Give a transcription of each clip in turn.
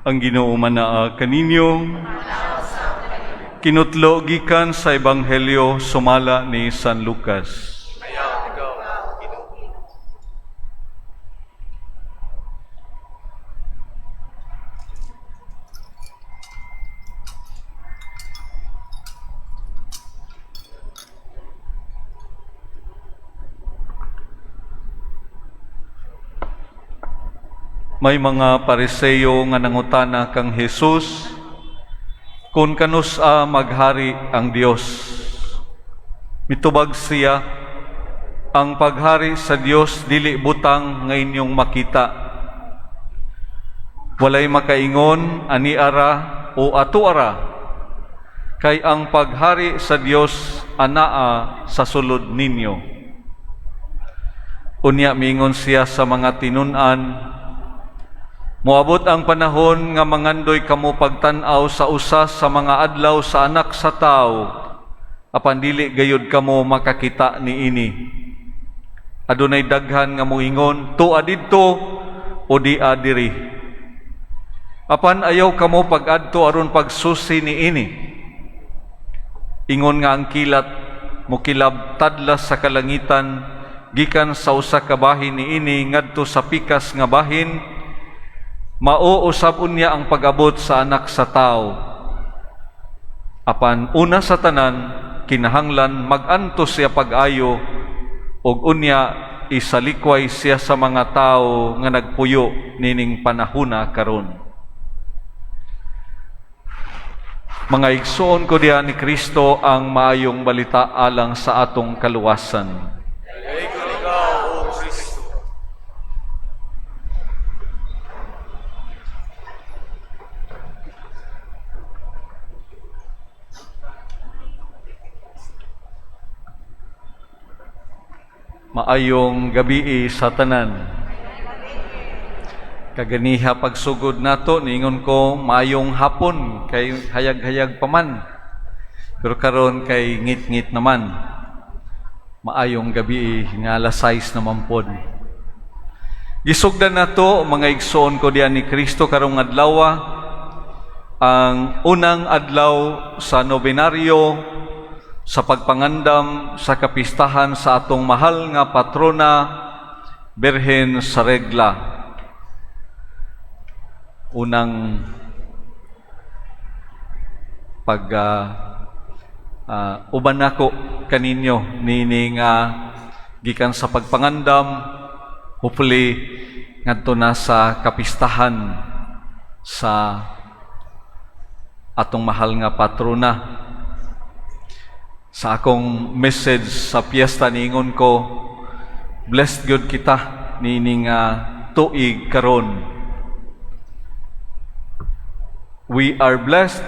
Ang Ginoo manaa kaninyo. Kinutlo gikan sa Ebanghelyo sumala ni San Lucas. May mga Pariseo nga nangutana kang Jesus kung kanus-a maghari ang Dios. Mitubag siya, ang paghari sa Dios dili butang nga inyong makita. Walay makaingon ani ara o ato ara, kay ang paghari sa Dios anaa sa sulod ninyo. Unya miingon siya sa mga tinun-an, moabot ang panahon nga mangandoy kamo pagtan-aw sa usa sa mga adlaw sa anak sa tao, apan dili gayud kamo makakita niini. Adunay daghan nga moingon, tua didto o dia diri. Apan ayaw kamo pag-adto aron pagsusi niini. Ingon nga ang kilat mokilab tadlas sa kalangitan gikan sa usa ka bahin niini ngadto sa pikas nga bahin. Mauusab unya ang pag-abot sa anak sa tao. Apan una sa tanan, kinahanglan mag-antos siya pag-ayo, ug unya isalikway siya sa mga tao nga nagpuyo nining panahuna karon. Mga igsoon ko diha ni Kristo ang maayong balita alang sa atong kaluwasan. Maayong gabi sa tanan. Kaganiha pagsugod nato, niingon ko maayong hapon kay hayag-hayag pa man. Pero karon kay ngit-ngit naman. Maayong gabi nga alas 6 naman pod. Gisugdan nato mga igsoon ko diyan ni Kristo karong adlaw, ang unang adlaw sa nobenaryo sa pagpangandam sa kapistahan sa atong mahal nga patrona, Birhen sa Regla. Unang uban nako kaninyo nining gikan sa pagpangandam, hopefully ngadto na sa kapistahan sa atong mahal nga patrona. Sa akong message sa piyesta niingon ko, blessed God kita nining tuig karon. We are blessed.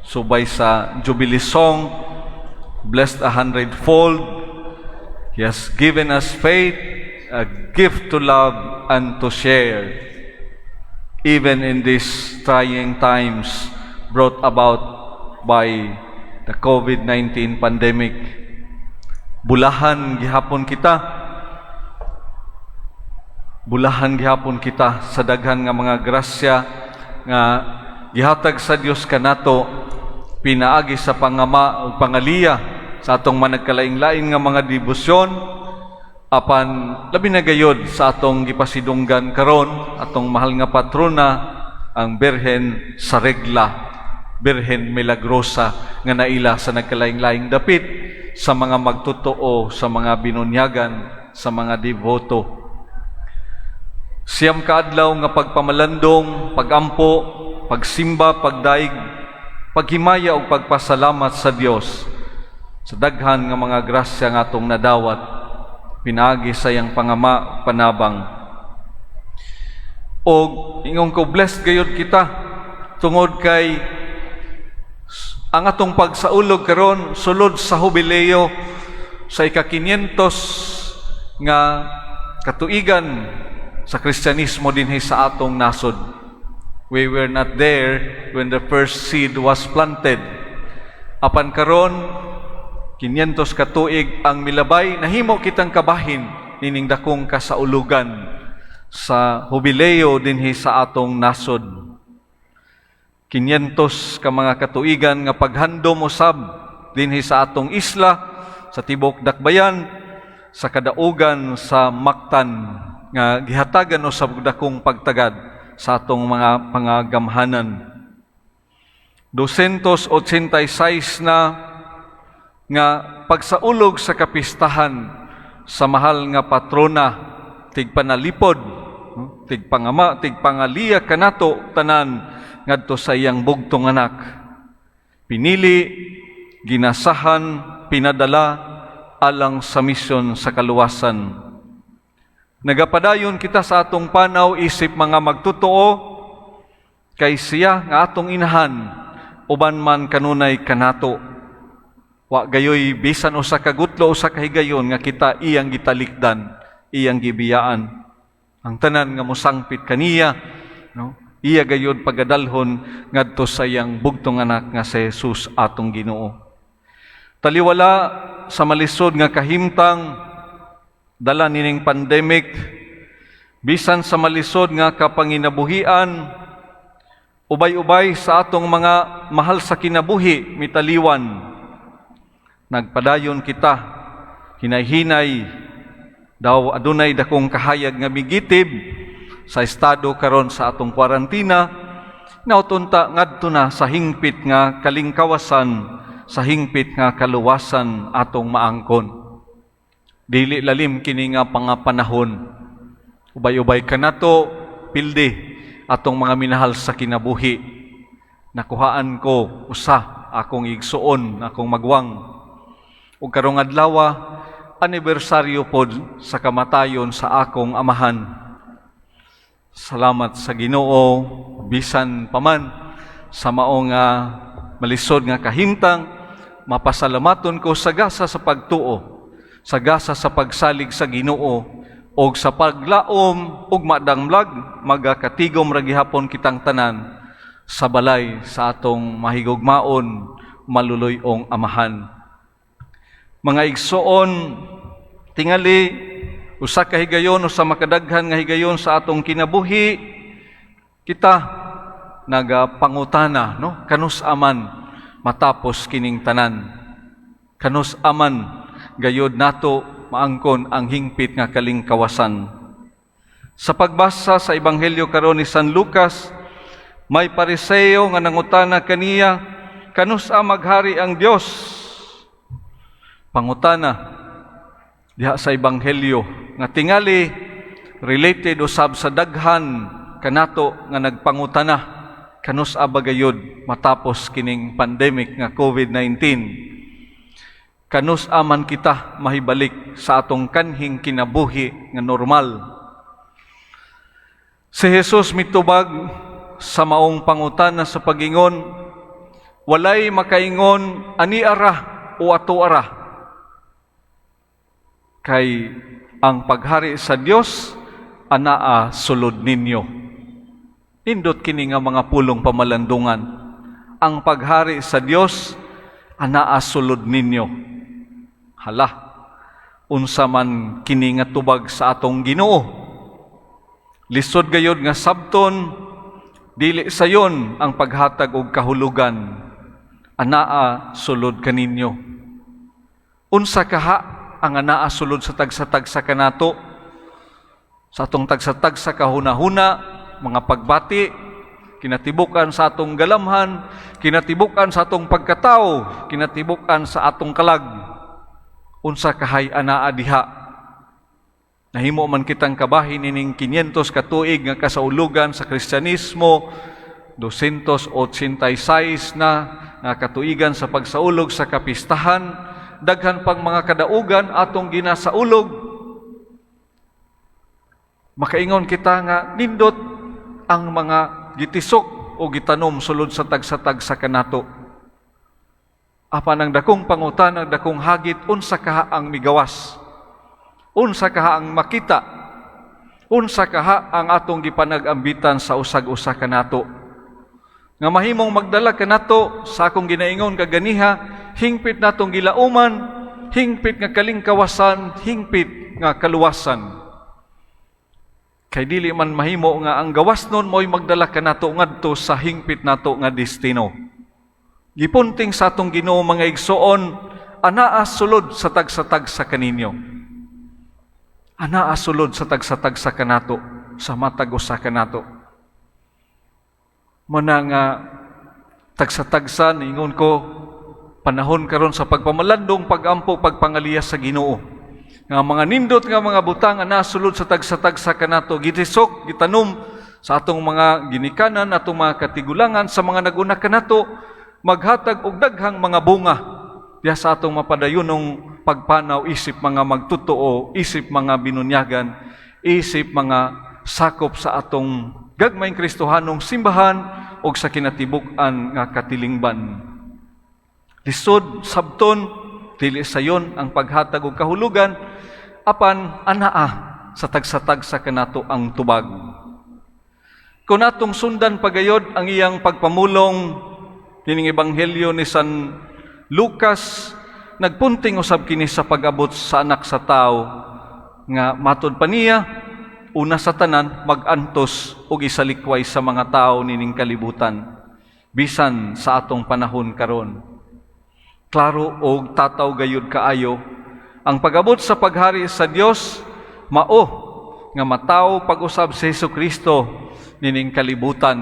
Subay sa Jubilee song, blessed 100-fold. He has given us faith, a gift to love and to share. Even in these trying times brought about by the COVID-19 pandemic. Bulahan gihapon kita. Bulahan gihapon kita sa daghan nga mga grasya nga gihatag sa Dios kanato, pinaagi sa pangama ug pangaliya sa atong managkalain-lain nga mga debosyon, apan labi na gayod sa atong gipasidunggan karon, atong mahal nga patrona, ang Birhen sa Regla, Birhen Milagrosa, nga naila sa nagkalaing-laing dapit sa mga magtotoo, sa mga binunyagan, sa mga devoto. Siyam ka adlaw nga pagpamalandong, pagampo, pagsimba, pagdaig, paghimaya o pagpasalamat sa Dios sa daghan nga mga grasya nga atong nadawat, pinaagi sa iyang pangama, panabang. O ingon ko, blessed gayud kita tungod kay ang atong pagsaulog karon sulod sa Jubileo sa ika-500 nga katuigan sa Kristyanismo dinhi sa atong nasod. We were not there when the first seed was planted. Apan karon 500 katuig ang milabay, nahimo kitang kabahin nining dakong kasaulugan sa Jubileo dinhi sa atong nasod. 500 ka mga katuigan nga paghandom usab dinhi sa atong isla, sa tibok dakbayan, sa kadaugan sa Mactan nga gihatagan usab og dakong pagtagad sa atong mga pangagamhanan. 286 na nga pagsaulog sa kapistahan sa mahal nga patrona, tigpanalipod, tigpangama, tigpangaliya kanato tanan ngadto sa iyang bugtong anak. Pinili, ginasahan, pinadala alang sa misyon sa kaluwasan. Nagapadayon kita sa atong panaw isip mga magtotoo kay siya nga atong inahan uban man kanunay kanato. Wa gayoy bisan usa ka gutlo usa ka higayon nga kita iyang gitalikdan, iyang gibiyaan. Ang tanan nga mosangpit kaniya, no? Iya gayud pagadalhon ngadto sa iyang bugtong anak nga si Jesus atong Ginoo. Taliwala sa malisod nga kahimtang dala nining pandemic, bisan sa malisod nga kapanginabuhian, ubay-ubay sa atong mga mahal sa kinabuhi mitaliwan. Nagpadayon kita, hinay-hinay, daw adunay dakong kahayag nga migitib sa estado karon sa atong kwarantina, nautunta ngadto na sa hingpit nga kalingkawasan, sa hingpit nga kaluwasan atong maangkon. Dili lalim kini nga pangapanahon. Ubay-ubay kanato pildi atong mga minahal sa kinabuhi. Nakuhaan ko usa akong igsuon, akong magwang. Ug karong adlaw anibersaryo pod sa kamatayon sa akong amahan. Salamat sa Ginoo bisan paman sa mao nga malisod nga kahimtang, mapasalamaton ko sa gasa sa pagtuo, sa gasa sa pagsalig sa Ginoo, og sa paglaom ug madanglag magakatigom ra gihapon kitang tanan sa balay sa atong mahigugmaon maluloy-ong amahan. Mga igsoon, tingali usa ka higayon o sa makadaghan nga higayon sa atong kinabuhi, kita nagapangutana, no? Kanus aman matapos kining tanan. Kanus aman gayod nato maangkon ang hingpit nga kalingkawasan. Sa pagbasa sa Ebanghelyo karon ni San Lucas, may Pariseo nga nangutana kaniya, kanus maghari ang Dios? Pangutana diha sa Ebanghelyo nga tingali related usab sa daghan kanato nga nagpangutana kanus bagayod matapos kining pandemic nga COVID-19. Kanus aman kita mahibalik sa atong kanhing kinabuhi nga normal. Si Jesus mitubag sa maong pangutana sa pagingon, walay makaingon ani ara o ato ara. Kay ang paghari sa Dios anaa sulod ninyo. Indot kini nga mga pulong pamalandungan. Ang paghari sa Dios anaa sulod ninyo. Hala, unsa man kini nga tubag sa atong Ginoo. Lisod gayod nga sabton, dili sayon ang paghatag og kahulugan. Anaa sulod kaninyo. Unsa kaha ang anaa sulod sa tagsa-tagsa kanato, sa atong tagsa-tagsa kahuna-huna, mga pagbati, kinatibukan sa atong galamhan, kinatibukan sa atong pagkatao, kinatibukan sa atong kalag. Unsa kahay anaa diha? Nahimo man kitang kabahin ining 500 ka tuig nga kasaulugan sa Kristyanismo, 286 na katuigan sa pagsaulog sa kapistahan, daghan pang mga kadaugan atong ginasaulog. Makaingon kita nga nindot ang mga gitisok o gitanom sulod sa tagsa-tagsa kanato. Apan ang dakong pangutan, ang dakong hagit, unsa kaha ang migawas? Unsa kaha ang makita? Unsa kaha ang atong gipanag-ambitan sa usag-usa kanato? Nga mahimong magdala kanato sa akong ginaingon kaganiha, hingpit natong gilauman, hingpit nga kalingkawasan, hingpit nga kaluwasan. Kay dili man mahimo nga ang gawas nun mo'y magdala kanato ngadto sa hingpit nato nga destino. Gipunting sa atong Ginoo mga igsoon, anaa sulod sa tagsa-tagsa kaninyo. Anaa sulod sa tagsa-tagsa kanato, sa matag usa kanato. Mana nga tagsa-tagsa ningon ko panahon karon sa pagpamalandong pagampo pagpangaliya sa Ginoo. Nga mga nindot nga mga butang anaa sulod sa tagsa-tagsa kanato, gitisok, gitanom sa atong mga ginikanan, atong mga katigulangan sa mga naguna kanato, maghatag og daghang mga bunga diha sa atong mapadayunong pagpanaw, isip mga magtotoo, isip mga binunyagan, isip mga sakop sa atong gagmayng Kristohanong simbahan o sa kinatibuk-an nga katilingban. Lisod, sabton, dili sayon ang paghatag og kahulugan, apan anaa sa tagsa-tagsa kanato ang tubag. Kung atong sundan pagayod ang iyang pagpamulong, kining ebanghelyo ni San Lucas, nagpunting usab kini sa pag-abot sa anak sa tao, nga matod pa niya, una sa tanan, mag-antos o isalikway sa mga tao nining kalibutan, bisan sa atong panahon karon. Klaro og tataw gayud kaayo, ang pag-abot sa paghari sa Dios mao nga mataw pag-usab sa Hesukristo nining kalibutan,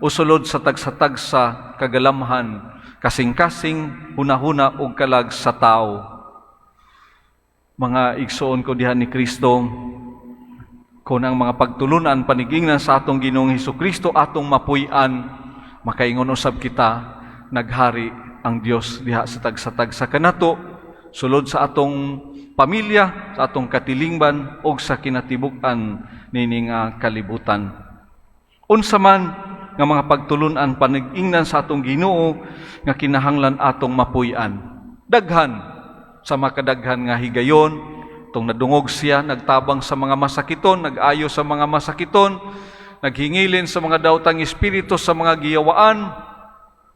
usulod sa tagsa-tagsa kagalamhan, kasing-kasing hunahuna og kalag sa tao. Mga igsoon ko diha ni Kristo, kung ang mga pagtulunan panigingnan sa atong Ginoong Hesukristo atong mapuy-an, makaingon usab kita naghari ang Dios diha sa tagsa-tagsa kanato, sulod sa atong pamilya, sa atong katilingban og sa kinatibuk-an nining kalibutan. Unsa man nga mga pagtulunan panigingnan sa atong Ginoo nga kinahanglan atong mapuy-an. Daghan sa makadaghan nga higayon, tong nadungog siya, nagtabang sa mga masakiton, nag-ayo sa mga masakiton, naghingilin sa mga daotang espiritu sa mga giyawaan,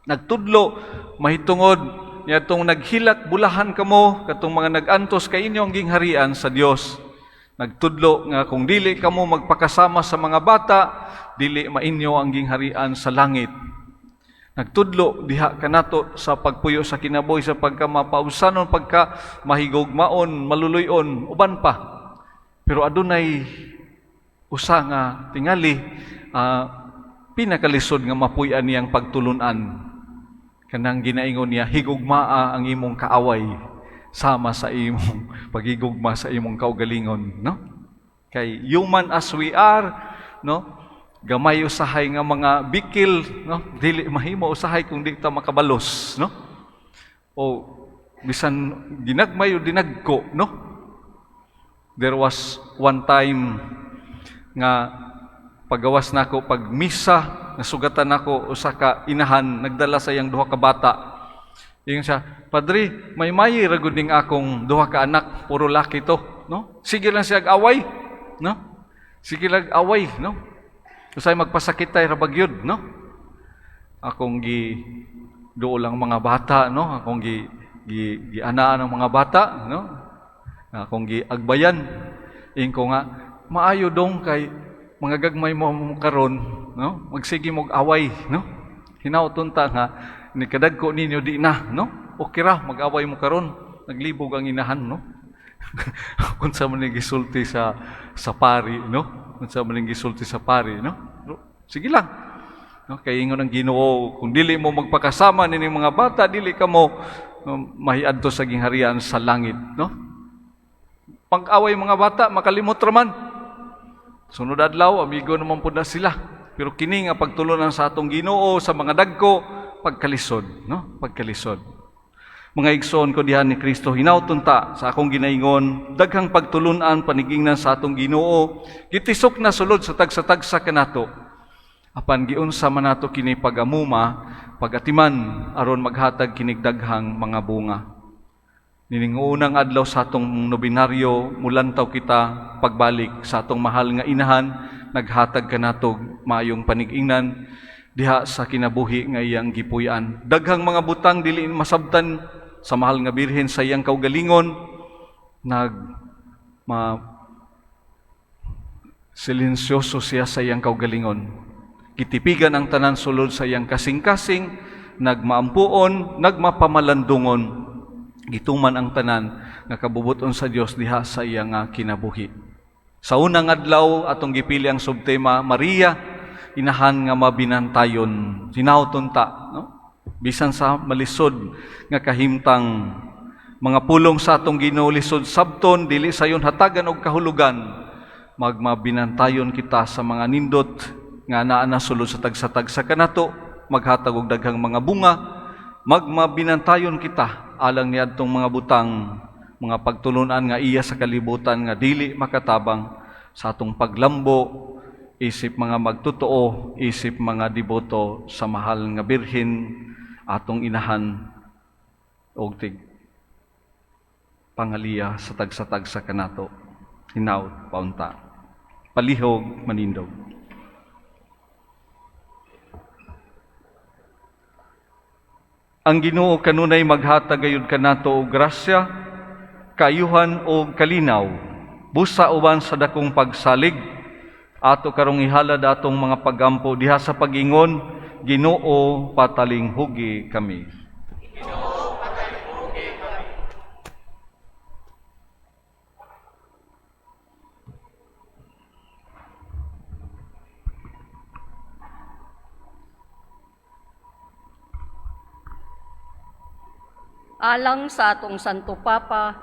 nagtudlo, mahitungod, niya itong naghilak, bulahan kamo, katong mga nag-antos kay inyo ang gingharian sa Dios. Nagtudlo nga kung dili kamo magpakasama sa mga bata, dili mainyo ang gingharian sa langit. Nagtudlo diha kanato sa pagpuyo sa kinabuhi, sa pagkamapausanon, pagka mahigugmaon, maluluyon, uban pa. Pero adunay usa nga tingali pinakalisod nga mapuy-an niyang pagtulunan. Kanang ginaingon niya, higugmaa ang imong kaaway sama sa imong paghigugma sa imong kaugalingon, no? Kay human as we are, no? Gamay usahay nga mga bikil, no? Dili mahimo usahay kung di ta makabalos, no? O bisan ginagmay o dinagko, no? There was one time nga pagawas nako pag misa, nasugatan nako usa ka inahan, nagdala sa iyang duha ka bata. Ingon siya, "Padre, may ra gud ning akong duha ka anak, puro laki to, no? Sige lang siya away, no? Sige lang away, no? Usay magpasakit tay ra bagyod, no? Akong duo lang mga bata, no? Akong gianaan ang mga bata, no? Akong agbayan. Ingko nga, maayo dong kay mga gagmay mo karon, no? Magsige mog away, no? Hinauton ta nga ni kadagko ninyo di na, no? Okay ra mag-away mo karon, naglibog ang inahan, no? Unsa man ning gisulti sa pari, no? Unsa man ning gisulti sa pari, no? Sige lang. No, kay ingon ang Ginoo, kung dili mo magpakasama nining mga bata, dili ka mo mahiadto sa gingharian sa langit, no? Pag-away mga bata, makalimot ra man. Sunod adlaw, amigo naman po na sila. Pero kini nga pagtulunan sa atong Ginoo sa mga dagko, pagkalisod, no? Pagkalisod. Mga igsoon ko diha ni Kristo, hinawton ta sa akong ginaingon, daghang pagtulunan panigingnan sa atong Ginoo, gitisok na sulod sa tagsa-tagsa kanato. Apan giunsa man nato kini pagamuma, pagatiman aron maghatag kinig daghang mga bunga. Nining unang adlaw sa atong nobinaryo, mulantaw kita pagbalik sa atong mahal nga inahan, naghatag kanatog maayong panigingnan diha sa kinabuhi nga iyang gipuy-an. Daghang mga butang dili masabtan sa mahal nga birhen sa iyang kaugalingon, Silensyoso siya sa iyang kaugalingon. Kitipigan ang tanan sulod sa iyang kasing-kasing, nagmaampuon, nagmapamalandungon. Gituman ang tanan nga kabubuton sa Dios diha sa iyang kinabuhi. Sa unang adlaw atong gipili ang subtema Maria, inahan nga mabinantayon. Sinawton ta, no? Bisan sa malisod nga kahimtang mga pulong sa atong Ginoo lisod sabton, dili sayon hatagan og kahulugan. Magmabinantayon kita sa mga nindot nga naa na sulod sa tagsa-tagsa kanato, maghatag og daghang mga bunga. Magmabinantayon kita alang niadtong mga butang, mga pagtulunan nga iya sa kalibutan nga dili makatabang sa atong paglambo, isip mga magtotoo, isip mga deboto sa mahal nga birhen atong inahan og tig pangaliya sa tagsa-tagsa kanato. Hinaut paunta. Palihog manindog. Ang Ginoo kanunay maghatag gayud kanato og grasya, kaayuhan o kalinaw, busa uban sa dakong pagsalig, ato karong ihalad atong mga pagampo diha sa pag-ingon, Ginoo patalinghugi kami. Ginoo patalinghugi kami. Alang sa atong Santo Papa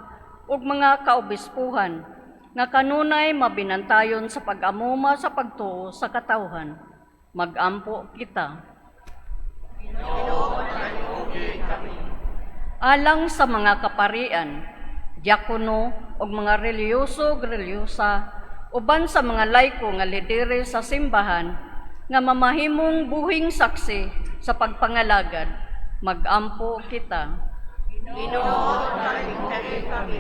ug mga kaobispuhan nga kanunay mabinantayon sa pag-amuma sa pagtuo sa katawhan, magampo kita. Ginoo, patalinghugi kami. Alang sa mga kaparian, diakono ug mga reliyoso ug relyosa uban sa mga laiko nga lidere sa simbahan nga mamahimong buhing saksi sa pagpangalagad, magampo kita. Ginoo, patalinghugi kami.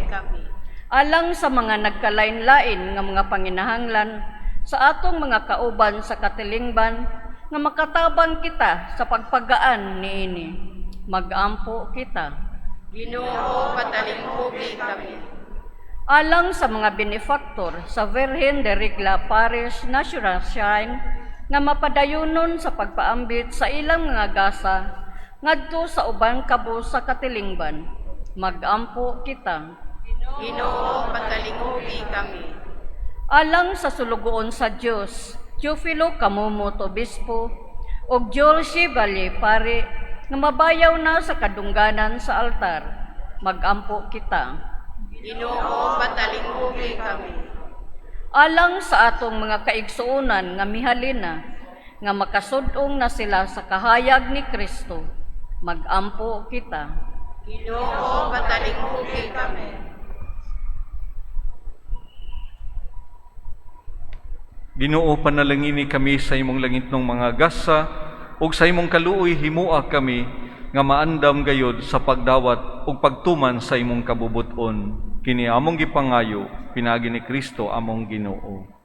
Alang sa mga nagkalain-lain nga mga panginahanglan sa atong mga kauban sa katilingban nga makatabang kita sa pagpagaan niini, magampo kita. Ginoo, patalinghugi kami. Alang sa mga benefactor sa Virgen de Regla Parish National Shrine nga mapadayunon sa pagpaambit sa ilang mga gasa ngadto sa ubang kabus sa katilingban, magampo kita. Ginoo, patalinghugi kami. Alang sa sulugoon sa Dios, Teofilo Camumot Obispo ug Joel Chevalier Pare nga mabayaw na sa kadungganan sa altar, magampo kita. Ginoo, patalinghugi kami. Alang sa atong mga kaigsuonan nga mihalina nga makasud-ong na sila sa kahayag ni Kristo, magampo kita. Ginoo, patalinghugi kami. Ginoo, panalangini kami sa imong langitnong mga gasa ug sa imong kaluoy himua kami nga maandam gayod sa pagdawat ug pagtuman sa imong kabubuton. Kini among gipangayo pinagi ni Kristo among Ginoo.